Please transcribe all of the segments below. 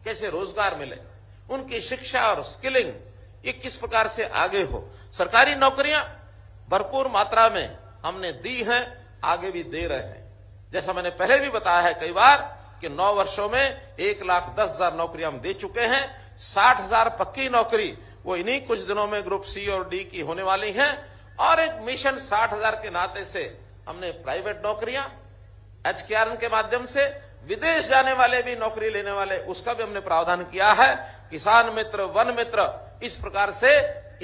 कैसे रोजगार मिले, उनकी शिक्षा और स्किलिंग ये किस प्रकार से आगे हो। सरकारी नौकरियां भरपूर मात्रा में हमने दी हैं, आगे भी दे रहे हैं। जैसा मैंने पहले भी बताया है कई बार कि 9 वर्षों में 1,10,000 नौकरियां हम दे चुके हैं। 60,000 पक्की नौकरी वो इन्हीं कुछ दिनों में ग्रुप सी और डी की होने वाली हैं। और एक मिशन 60,000 के नाते से हमने प्राइवेट नौकरियां HKRN के माध्यम से विदेश जाने वाले भी नौकरी लेने वाले, उसका भी हमने प्रावधान किया है। किसान मित्र, वन मित्र, इस प्रकार से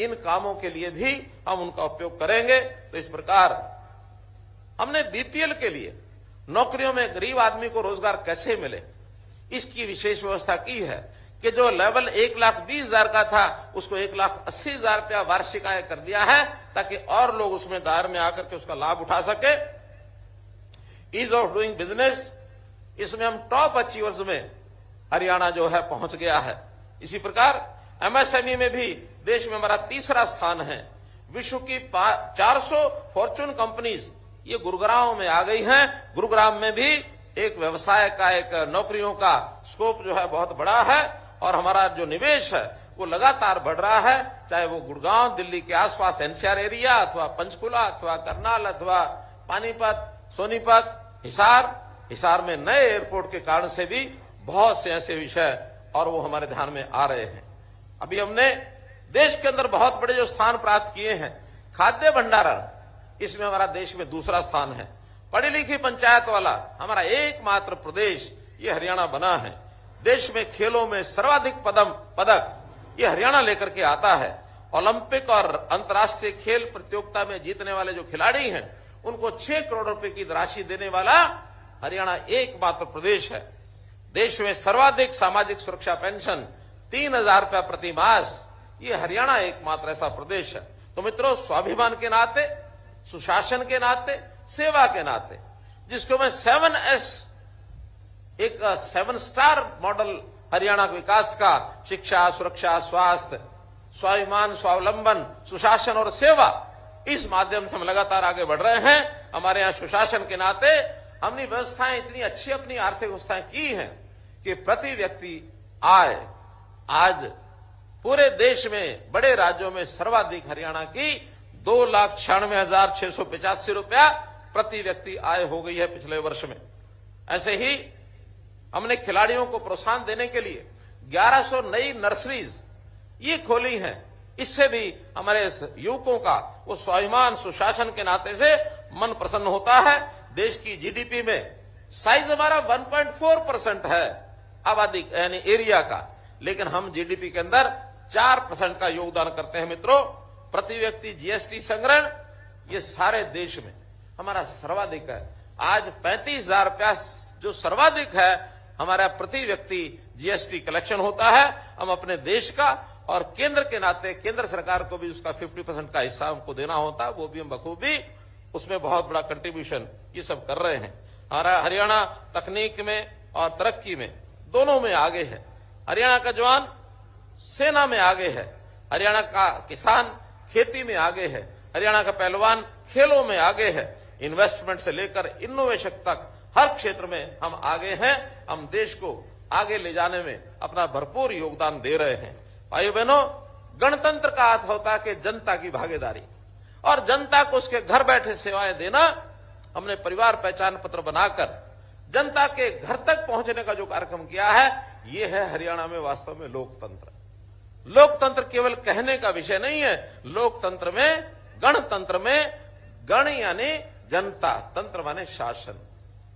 इन कामों के लिए भी हम उनका उपयोग करेंगे। तो इस प्रकार हमने BPL के लिए नौकरियों में गरीब आदमी को रोजगार कैसे मिले, इसकी विशेष व्यवस्था की है कि जो लेवल 1,20,000 का था उसको 1,80,000 रुपया वार्षिक आय कर दिया है, ताकि और लोग उसमें दायरे में आकर के उसका लाभ उठा सके। ईज ऑफ डूइंग बिजनेस, इसमें हम टॉप अचीवर्स में हरियाणा जो है पहुंच गया है। इसी प्रकार MSME में भी देश में हमारा तीसरा स्थान है। विश्व की 400 फॉर्चून कंपनीज ये गुरुग्राम में आ गई हैं। गुरुग्राम में भी एक व्यवसाय का, एक नौकरियों का स्कोप जो है बहुत बड़ा है और हमारा जो निवेश है वो लगातार बढ़ रहा है। चाहे वो गुड़गांव, दिल्ली के आसपास NCR एरिया, अथवा पंचकुला, अथवा करनाल, अथवा पानीपत, सोनीपत, हिसार में नए एयरपोर्ट के कारण से भी बहुत से ऐसे विषय और वो हमारे ध्यान में आ रहे हैं। अभी हमने देश के अंदर बहुत बड़े जो स्थान प्राप्त किए हैं, खाद्य भंडारण, इसमें हमारा देश में दूसरा स्थान है। पढ़ी लिखी पंचायत वाला हमारा एकमात्र प्रदेश ये हरियाणा बना है। देश में खेलों में सर्वाधिक पदक ये हरियाणा लेकर के आता है। ओलंपिक और अंतर्राष्ट्रीय खेल प्रतियोगिता में जीतने वाले जो खिलाड़ी हैं उनको 6 करोड़ रुपए की राशि देने वाला हरियाणा एकमात्र प्रदेश है। देश में सर्वाधिक सामाजिक सुरक्षा पेंशन 3,000 रुपया प्रति मास, ये हरियाणा एकमात्र ऐसा प्रदेश है। तो मित्रों, स्वाभिमान के नाते, सुशासन के नाते, सेवा के नाते, जिसको मैं 7S, एक 7 स्टार मॉडल हरियाणा विकास का, शिक्षा, सुरक्षा, स्वास्थ्य, स्वाभिमान, स्वावलंबन, सुशासन और सेवा, इस माध्यम से हम लगातार आगे बढ़ रहे हैं। हमारे यहाँ सुशासन के नाते हमने व्यवस्थाएं इतनी अच्छी अपनी आर्थिक व्यवस्थाएं की हैं कि प्रति व्यक्ति आय आज पूरे देश में बड़े राज्यों में सर्वाधिक हरियाणा की 2,96,685 रुपया प्रति व्यक्ति आय हो गई है पिछले वर्ष में। ऐसे ही हमने खिलाड़ियों को प्रोत्साहन देने के लिए 1100 नई नर्सरीज ये खोली हैं। इससे भी हमारे युवकों का वो स्वाभिमान, सुशासन के नाते से मन प्रसन्न होता है। देश की GDP में साइज हमारा 1.4% है आबादी यानी एरिया का, लेकिन हम GDP के अंदर 4% का योगदान करते हैं। मित्रों, प्रति व्यक्ति GST संग्रहण ये सारे देश में हमारा सर्वाधिक है। आज 35,000 रुपया जो सर्वाधिक है हमारा प्रति व्यक्ति GST कलेक्शन होता है। हम अपने देश का और केंद्र के नाते केंद्र सरकार को भी उसका 50% का हिस्सा हमको देना होता है, वो भी हम बखूबी उसमें बहुत बड़ा कंट्रीब्यूशन ये सब कर रहे हैं। हमारा हरियाणा तकनीक में और तरक्की में दोनों में आगे है। हरियाणा का जवान सेना में आगे है, हरियाणा का किसान खेती में आगे है, हरियाणा का पहलवान खेलों में आगे है। इन्वेस्टमेंट से लेकर इनोवेशन तक हर क्षेत्र में हम आगे हैं। हम देश को आगे ले जाने में अपना भरपूर योगदान दे रहे हैं। भाइयों बहनों, गणतंत्र का अर्थ होता है कि जनता की भागीदारी और जनता को उसके घर बैठे सेवाएं देना। हमने परिवार पहचान पत्र बनाकर जनता के घर तक पहुंचने का जो कार्यक्रम किया है, ये है हरियाणा में वास्तव में लोकतंत्र। लोकतंत्र केवल कहने का विषय नहीं है। लोकतंत्र में, गणतंत्र में, गण यानी जनता, तंत्र माने शासन।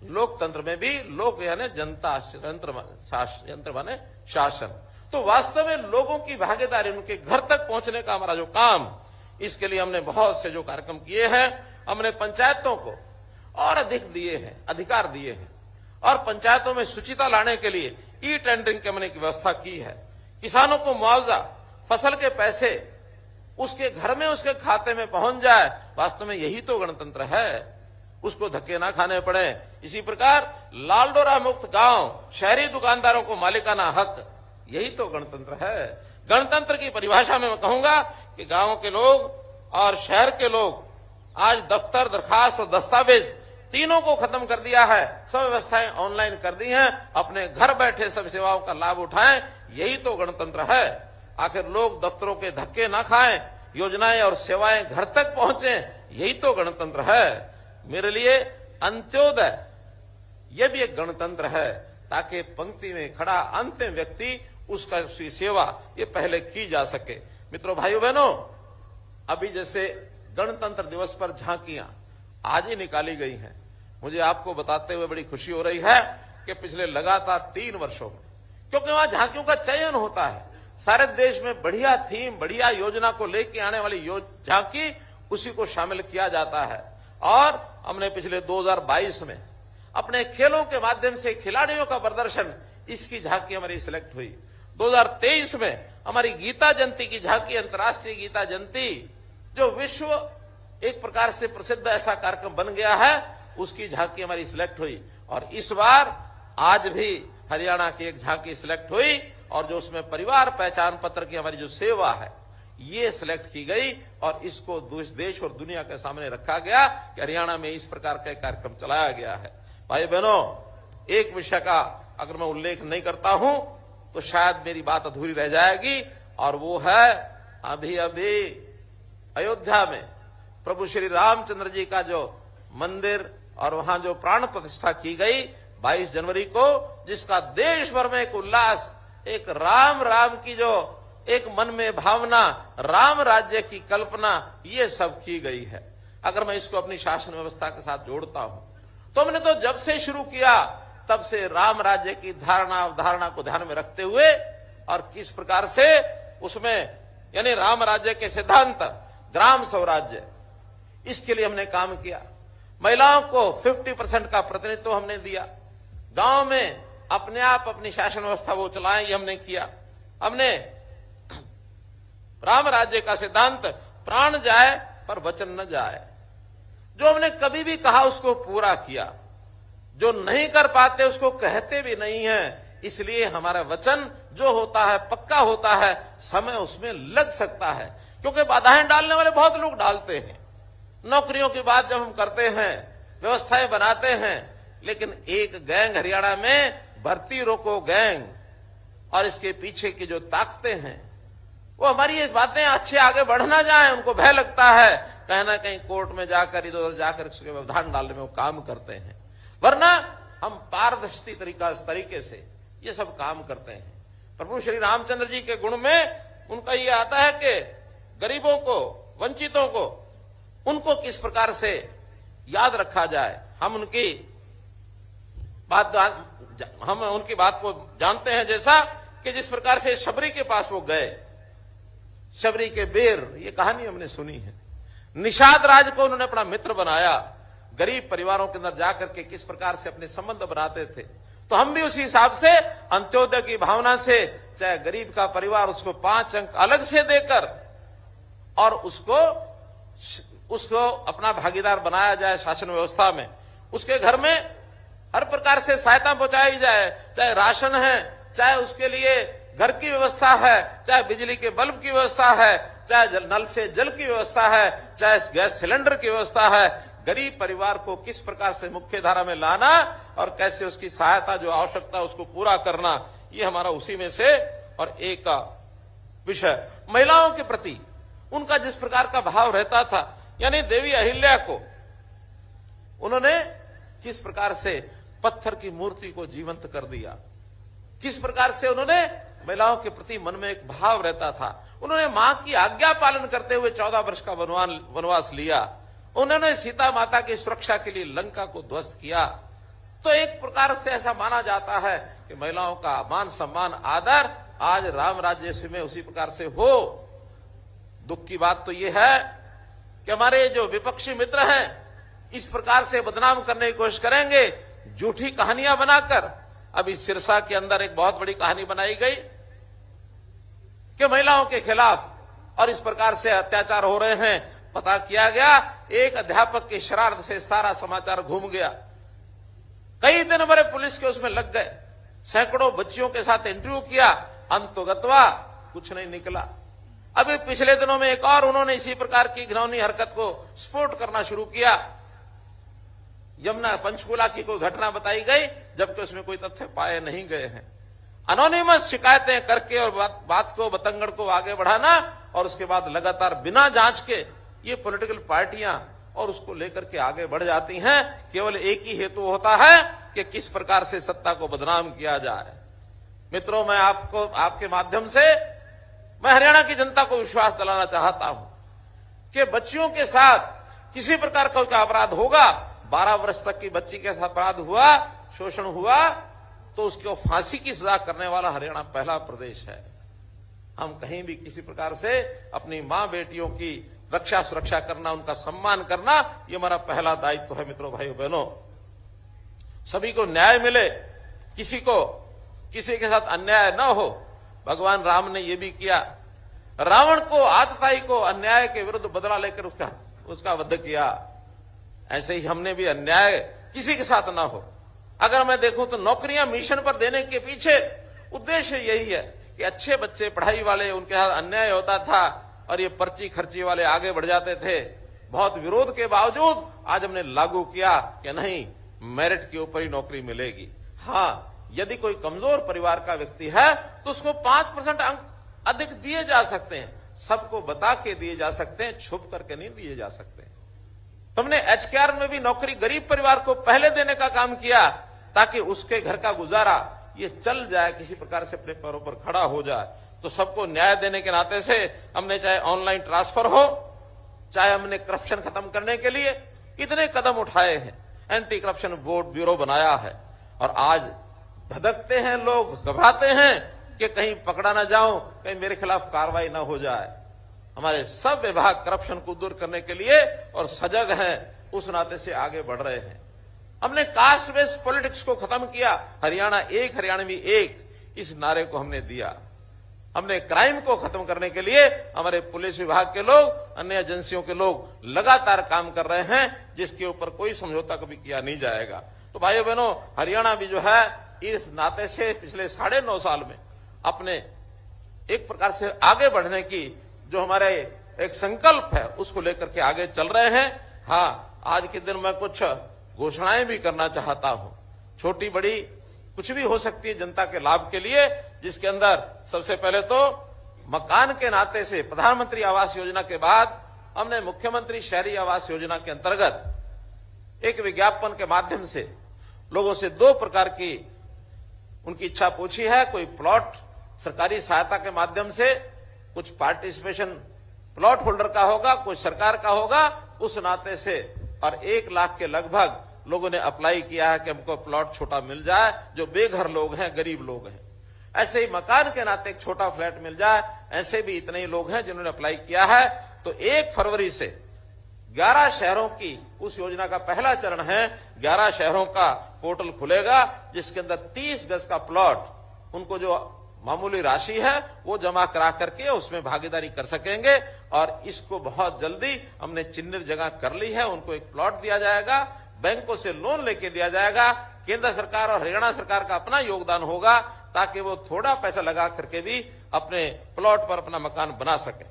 लोकतंत्र में भी लोक यानी जनता, यंत्र माने शासन। तो वास्तव में लोगों की भागीदारी, उनके घर तक पहुंचने का हमारा जो काम, इसके लिए हमने बहुत से जो कार्यक्रम किए हैं। हमने पंचायतों को और अधिक दिए हैं, अधिकार दिए हैं, और पंचायतों में शुचिता लाने के लिए ई-टेंडरिंग के हमने की व्यवस्था की है। किसानों को मुआवजा, फसल के पैसे उसके घर में, उसके खाते में पहुंच जाए। वास्तव में यही तो गणतंत्र है, उसको धक्के ना खाने पड़े। इसी प्रकार लालडोरा मुक्त गांव, शहरी दुकानदारों को मालिकाना हक, यही तो गणतंत्र है। गणतंत्र की परिभाषा में मैं कहूंगा कि गांव के लोग और शहर के लोग आज दफ्तर, दरखास्त और दस्तावेज तीनों को खत्म कर दिया है, सब व्यवस्थाएं ऑनलाइन कर दी हैं, अपने घर बैठे सब सेवाओं का लाभ उठाएं, यही तो गणतंत्र है। आखिर लोग दफ्तरों के धक्के ना खाएं, योजनाएं और सेवाएं घर तक पहुंचे, यही तो गणतंत्र है। मेरे लिए अंत्योदय यह भी एक गणतंत्र है, ताकि पंक्ति में खड़ा अंतिम व्यक्ति उसकी सेवा ये पहले की जा सके। मित्रों, भाइयों बहनों, अभी जैसे गणतंत्र दिवस पर झांकियां आज ही निकाली गई हैं, मुझे आपको बताते हुए बड़ी खुशी हो रही है कि पिछले लगातार 3 वर्षों में, क्योंकि वहां झांकियों का चयन होता है, सारे देश में बढ़िया थीम, बढ़िया योजना को लेके आने वाली झांकी, उसी को शामिल किया जाता है। और हमने पिछले 2022 में अपने खेलों के माध्यम से खिलाड़ियों का प्रदर्शन, इसकी झांकी हमारी सिलेक्ट हुई। 2023 में हमारी गीता जयंती की झांकी, अंतर्राष्ट्रीय गीता जयंती, जो विश्व एक प्रकार से प्रसिद्ध ऐसा कार्यक्रम बन गया है, उसकी झांकी हमारी सिलेक्ट हुई। और इस बार आज भी हरियाणा की एक झांकी सिलेक्ट हुई, और जो उसमें परिवार पहचान पत्र की हमारी जो सेवा है, ये सिलेक्ट की गई और इसको देश और दुनिया के सामने रखा गया कि हरियाणा में इस प्रकार का कार्यक्रम चलाया गया है। भाई बहनों, एक विषय का अगर मैं उल्लेख नहीं करता हूं तो शायद मेरी बात अधूरी रह जाएगी, और वो है अभी अयोध्या में प्रभु श्री रामचंद्र जी का जो मंदिर और वहां जो प्राण प्रतिष्ठा की गई 22 जनवरी को, जिसका देश भर में एक उल्लास, एक राम की जो एक मन में भावना, राम राज्य की कल्पना, ये सब की गई है। अगर मैं इसको अपनी शासन व्यवस्था के साथ जोड़ता हूं तो हमने तो जब से शुरू किया तब से राम राज्य की धारणा अवधारणा को ध्यान में रखते हुए, और किस प्रकार से उसमें यानी राम राज्य के सिद्धांत, ग्राम स्वराज्य, इसके लिए हमने काम किया। महिलाओं को 50% का प्रतिनिधित्व हमने दिया। गांव में अपने आप अपनी शासन व्यवस्था वो चलाएं, ये हमने किया। हमने राम राज्य का सिद्धांत, प्राण जाए पर वचन न जाए, जो हमने कभी भी कहा उसको पूरा किया, जो नहीं कर पाते उसको कहते भी नहीं है। इसलिए हमारा वचन जो होता है पक्का होता है, समय उसमें लग सकता है, क्योंकि बाधाएं डालने वाले बहुत लोग डालते हैं। नौकरियों की बात जब हम करते हैं, व्यवस्थाएं बनाते हैं, लेकिन एक गैंग हरियाणा में भर्ती रोको गैंग, और इसके पीछे की जो ताकतें हैं, वो हमारी इस बातें अच्छे आगे बढ़ ना जाए, उनको भय लगता है, कहीं ना कहीं कोर्ट में जाकर इधर उधर जाकर उसके व्यवधान डालने में वो काम करते हैं। वरना हम पारदर्शी तरीके से ये सब काम करते हैं। प्रभु श्री रामचंद्र जी के गुण में उनका ये आता है कि गरीबों को, वंचितों को, उनको किस प्रकार से याद रखा जाए। हम उनकी बात को जानते हैं, जैसा कि जिस प्रकार से शबरी के पास वो गए, शबरी के बेर, ये कहानी हमने सुनी है। निषाद राज को उन्होंने अपना मित्र बनाया, गरीब परिवारों के अंदर जाकर के किस प्रकार से अपने संबंध बनाते थे। तो हम भी उसी हिसाब से अंत्योदय की भावना से, चाहे गरीब का परिवार, उसको 5 अंक अलग से देकर और उसको अपना भागीदार बनाया जाए शासन व्यवस्था में, उसके घर में हर प्रकार से सहायता पहुंचाई जाए, चाहे राशन है, चाहे उसके लिए घर की व्यवस्था है, चाहे बिजली के बल्ब की व्यवस्था है, चाहे नल से जल की व्यवस्था है, चाहे गैस सिलेंडर की व्यवस्था है। गरीब परिवार को किस प्रकार से मुख्य धारा में लाना और कैसे उसकी सहायता जो आवश्यकता उसको पूरा करना, ये हमारा उसी में से और एक विषय। महिलाओं के प्रति उनका जिस प्रकार का भाव रहता था, यानी देवी अहिल्या को उन्होंने किस प्रकार से पत्थर की मूर्ति को जीवंत कर दिया, किस प्रकार से उन्होंने महिलाओं के प्रति मन में एक भाव रहता था। उन्होंने मां की आज्ञा पालन करते हुए 14 वर्ष का वनवास लिया। उन्होंने सीता माता की सुरक्षा के लिए लंका को ध्वस्त किया। तो एक प्रकार से ऐसा माना जाता है कि महिलाओं का मान सम्मान आदर आज राम राज्य में उसी प्रकार से हो। दुख की बात तो यह है कि हमारे जो विपक्षी मित्र हैं इस प्रकार से बदनाम करने की कोशिश करेंगे, झूठी कहानियां बनाकर। अभी सिरसा के अंदर एक बहुत बड़ी कहानी बनाई गई कि महिलाओं के खिलाफ और इस प्रकार से अत्याचार हो रहे हैं। पता किया गया एक अध्यापक की शरारत से सारा समाचार घूम गया। कई दिन हमारे पुलिस के उसमें लग गए, सैकड़ों बच्चियों के साथ इंटरव्यू किया, अंततोगत्वा कुछ नहीं निकला। अभी पिछले दिनों में एक और उन्होंने इसी प्रकार की घिनौनी हरकत को सपोर्ट करना शुरू किया। यमुना पंचकुला की कोई घटना बताई गई जबकि उसमें कोई तथ्य पाए नहीं गए हैं। अनोनिमस शिकायतें करके और बात को बतंगड़ को आगे बढ़ाना और उसके बाद लगातार बिना जांच के ये पॉलिटिकल पार्टियां और उसको लेकर के आगे बढ़ जाती हैं। केवल एक ही हेतु होता है कि किस प्रकार से सत्ता को बदनाम किया जाए। मित्रों, मैं आपको आपके माध्यम से मैं हरियाणा की जनता को विश्वास दिलाना चाहता हूं कि बच्चियों के साथ किसी प्रकार का अपराध होगा, 12 वर्ष तक की बच्ची के साथ अपराध हुआ, शोषण हुआ, तो उसको फांसी की सजा करने वाला हरियाणा पहला प्रदेश है। हम कहीं भी किसी प्रकार से अपनी मां बेटियों की रक्षा सुरक्षा करना, उनका सम्मान करना, ये हमारा पहला दायित्व है। मित्रों, भाइयों बहनों, सभी को न्याय मिले, किसी के साथ अन्याय न हो। भगवान राम ने ये भी किया, रावण को, आतताई को अन्याय के विरुद्ध बदला लेकर उसका वध किया। ऐसे ही हमने भी अन्याय किसी के साथ ना हो। अगर मैं देखूं तो नौकरियां मिशन पर देने के पीछे उद्देश्य यही है कि अच्छे बच्चे पढ़ाई वाले, उनके साथ अन्याय होता था और ये पर्ची खर्ची वाले आगे बढ़ जाते थे। बहुत विरोध के बावजूद आज हमने लागू किया कि नहीं, मेरिट के ऊपर ही नौकरी मिलेगी। हाँ, यदि कोई कमजोर परिवार का व्यक्ति है तो उसको 5% अंक अधिक दिए जा सकते हैं, सबको बता के दिए जा सकते हैं, छुप करके नहीं दिए जा सकते। तुमने एचकेआर में भी नौकरी गरीब परिवार को पहले देने का काम किया ताकि उसके घर का गुजारा ये चल जाए, किसी प्रकार से अपने पैरों पर खड़ा हो जाए। तो सबको न्याय देने के नाते से हमने चाहे ऑनलाइन ट्रांसफर हो, चाहे हमने करप्शन खत्म करने के लिए इतने कदम उठाए हैं, एंटी करप्शन ब्यूरो बनाया है। और आज धधकते हैं लोग, घबराते हैं कि कहीं पकड़ा ना जाऊं, कहीं मेरे खिलाफ कार्रवाई ना हो जाए। हमारे सब विभाग करप्शन को दूर करने के लिए और सजग हैं, उस नाते से आगे बढ़ रहे हैं। हमने कास्ट बेस्ड पॉलिटिक्स को खत्म किया, हरियाणा एक, हरियाणवी एक, इस नारे को हमने दिया। हमने क्राइम को खत्म करने के लिए हमारे पुलिस विभाग के लोग, अन्य एजेंसियों के लोग लगातार काम कर रहे हैं, जिसके ऊपर कोई समझौता कभी किया नहीं जाएगा। तो भाइयों बहनों, हरियाणा भी जो है इस नाते से पिछले 9.5 साल में अपने एक प्रकार से आगे बढ़ने की जो हमारे एक संकल्प है उसको लेकर के आगे चल रहे हैं। हाँ, आज के दिन मैं कुछ घोषणाएं भी करना चाहता हूं, छोटी बड़ी कुछ भी हो सकती है जनता के लाभ के लिए, जिसके अंदर सबसे पहले तो मकान के नाते से प्रधानमंत्री आवास योजना के बाद हमने मुख्यमंत्री शहरी आवास योजना के अंतर्गत एक विज्ञापन के माध्यम से लोगों से 2 प्रकार की उनकी इच्छा पूछी है। कोई प्लॉट सरकारी सहायता के माध्यम से, कुछ पार्टिसिपेशन प्लॉट होल्डर का होगा, कुछ सरकार का होगा, उस नाते से, और 1 लाख के लगभग लोगों ने अप्लाई किया है कि हमको प्लॉट छोटा मिल जाए, जो बेघर लोग हैं, गरीब लोग हैं। ऐसे ही मकान के नाते एक छोटा फ्लैट मिल जाए, ऐसे भी इतने ही लोग हैं जिन्होंने अप्लाई किया है। तो 1 फरवरी से 11 शहरों की उस योजना का पहला चरण है, 11 शहरों का पोर्टल खुलेगा, जिसके अंदर 30 गज का प्लॉट, उनको जो मामूली राशि है वो जमा करा करके उसमें भागीदारी कर सकेंगे। और इसको बहुत जल्दी हमने चिन्हित जगह कर ली है, उनको एक प्लॉट दिया जाएगा, बैंकों से लोन लेके दिया जाएगा। केंद्र सरकार और हरियाणा सरकार का अपना योगदान होगा ताकि वो थोड़ा पैसा लगा करके भी अपने प्लॉट पर अपना मकान बना सके।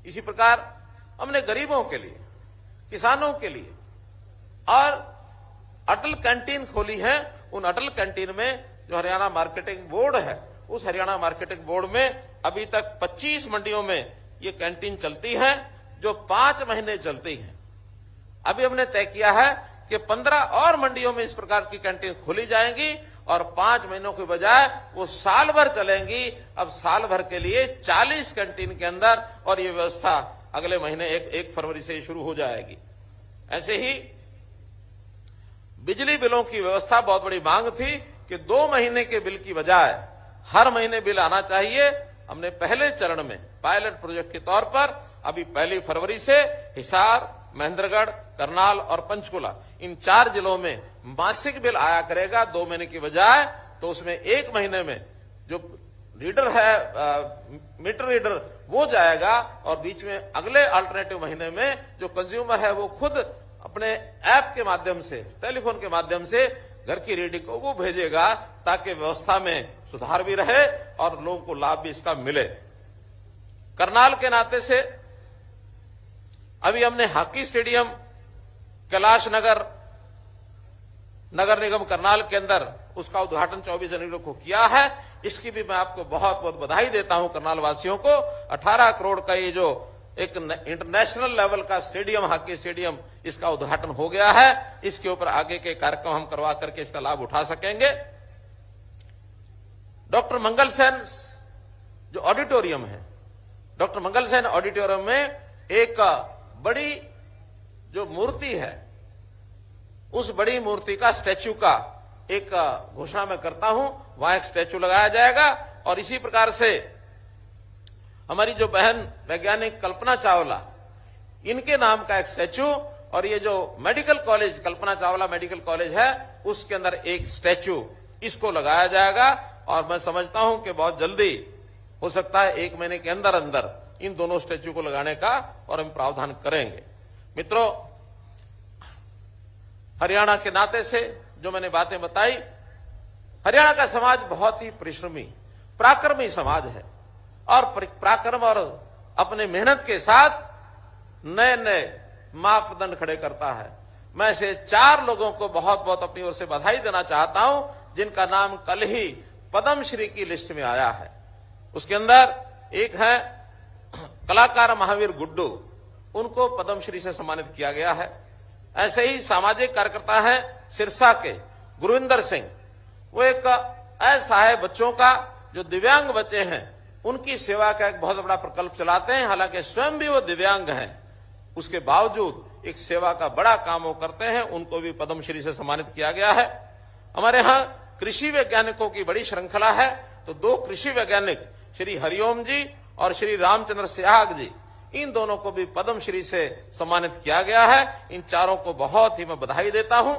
इसी प्रकार हमने गरीबों के लिए, किसानों के लिए और अटल कैंटीन खोली है। उन अटल कैंटीन में जो हरियाणा मार्केटिंग बोर्ड है, उस हरियाणा मार्केटिंग बोर्ड में अभी तक 25 मंडियों में ये कैंटीन चलती है, जो 5 महीने चलती है। अभी हमने तय किया है कि 15 और मंडियों में इस प्रकार की कैंटीन खोली जाएंगी और 5 महीनों के बजाय वो साल भर चलेंगी। अब साल भर के लिए 40 कैंटीन के अंदर, और ये व्यवस्था अगले महीने 1 फरवरी से शुरू हो जाएगी। ऐसे ही बिजली बिलों की व्यवस्था, बहुत बड़ी मांग थी कि 2 महीने के बिल की बजाय हर महीने बिल आना चाहिए। हमने पहले चरण में पायलट प्रोजेक्ट के तौर पर अभी 1 फरवरी से हिसार, महेंद्रगढ़, करनाल और पंचकुला, इन 4 जिलों में मासिक बिल आया करेगा 2 महीने की बजाय। तो उसमें 1 महीने में जो रीडर है, मीटर रीडर, वो जाएगा, और बीच में अगले अल्टरनेटिव महीने में जो कंज्यूमर है वो खुद अपने ऐप के माध्यम से, टेलीफोन के माध्यम से घर की रीडिंग को वो भेजेगा, ताकि व्यवस्था में सुधार भी रहे और लोगों को लाभ भी इसका मिले। करनाल के नाते से अभी हमने हॉकी स्टेडियम कैलाश नगर नगर निगम करनाल के अंदर उसका उद्घाटन 24 जनवरी को किया है। इसकी भी मैं आपको बहुत बहुत बधाई देता हूं करनाल वासियों को। 18 करोड़ का ये जो एक इंटरनेशनल लेवल का स्टेडियम, हॉकी स्टेडियम, इसका उद्घाटन हो गया है। इसके ऊपर आगे के कार्यक्रम हम करवा करके इसका लाभ उठा सकेंगे। डॉक्टर मंगल सेन जो ऑडिटोरियम है, डॉक्टर मंगल सेन ऑडिटोरियम में एक बड़ी जो मूर्ति है, उस बड़ी मूर्ति का स्टैच्यू का एक घोषणा मैं करता हूं। वहां एक स्टैच्यू लगाया जाएगा और इसी प्रकार से हमारी जो बहन वैज्ञानिक कल्पना चावला, इनके नाम का एक स्टैच्यू, और ये जो medical college Kalpana Chawla medical college है, उसके अंदर एक स्टैच्यू इसको लगाया जाएगा। और मैं समझता हूं कि बहुत जल्दी हो सकता है 1 महीने के अंदर अंदर इन दोनों स्टैच्यू को लगाने का और हम प्रावधान करेंगे। मित्रों, हरियाणा के नाते से जो मैंने बातें बताई, हरियाणा का समाज बहुत ही परिश्रमी पराक्रमी समाज है और पराक्रम और अपने मेहनत के साथ नए नए मापदंड खड़े करता है। मैं से 4 लोगों को बहुत बहुत अपनी ओर से बधाई देना चाहता हूं, जिनका नाम कल ही पद्मश्री की लिस्ट में आया है। उसके अंदर एक है कलाकार महावीर गुड्डू, उनको पद्मश्री से सम्मानित किया गया है। ऐसे ही सामाजिक कार्यकर्ता है सिरसा के गुरविंदर सिंह, वो एक ऐसा है बच्चों का जो दिव्यांग बच्चे हैं, उनकी सेवा का एक बहुत बड़ा प्रकल्प चलाते हैं। हालांकि स्वयं भी वो दिव्यांग हैं, उसके बावजूद एक सेवा का बड़ा काम वो करते हैं। उनको भी पद्मश्री से सम्मानित किया गया है। हमारे यहाँ कृषि वैज्ञानिकों की बड़ी श्रृंखला है, तो 2 कृषि वैज्ञानिक श्री हरिओम जी और श्री रामचंद्र सिहाग जी, इन दोनों को भी पद्मश्री से सम्मानित किया गया है। इन चारों को बहुत ही मैं बधाई देता हूं।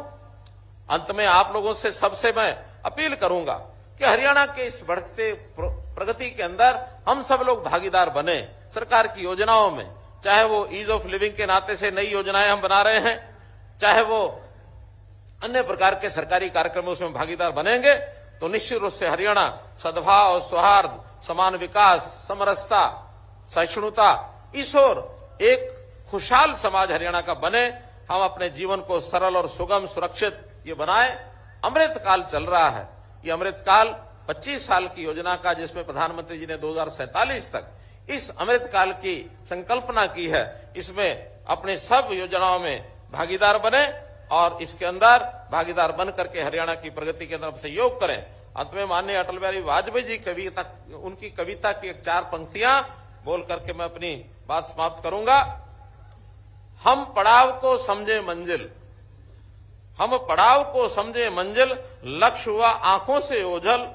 अंत में आप लोगों से सबसे मैं अपील करूंगा कि हरियाणा के इस बढ़ते प्रगति के अंदर हम सब लोग भागीदार बने। सरकार की योजनाओं में, चाहे वो ईज ऑफ लिविंग के नाते से नई योजनाएं हम बना रहे हैं, चाहे वो अन्य प्रकार के सरकारी कार्यक्रमों में भागीदार बनेंगे, तो निश्चित रूप से हरियाणा सद्भाव, सौहार्द, समान विकास, समरसता, सहिष्णुता, इस ओर एक खुशहाल समाज हरियाणा का बने। हम अपने जीवन को सरल और सुगम, सुरक्षित ये बनाए। अमृत काल चल रहा है। ये अमृत काल 25 साल की योजना का, जिसमें प्रधानमंत्री जी ने 2047 तक इस अमृत काल की संकल्पना की है, इसमें अपने सब योजनाओं में भागीदार बने और इसके अंदर भागीदार बन करके हरियाणा की प्रगति के अंदर सहयोग करें। अंत में माननीय अटल बिहारी वाजपेयी जी उनकी कविता की 4 पंक्तियां बोल करके मैं अपनी बात समाप्त करूंगा। हम पड़ाव को समझे मंजिल, हम पड़ाव को समझे मंजिल, लक्ष्य हुआ आंखों से ओझल,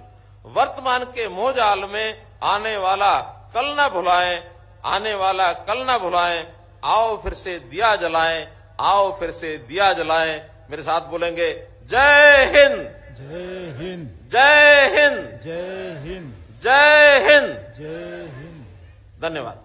वर्तमान के मोहजाल में आने वाला कल न भुलाएं, आने वाला कल न भुलाएं, आओ फिर से दिया जलाएं, आओ फिर से दिया जलाएं। मेरे साथ बोलेंगे, जय हिंद, जय हिंद, जय हिंद, जय हिंद, जय हिंद, जय हिंद। धन्यवाद।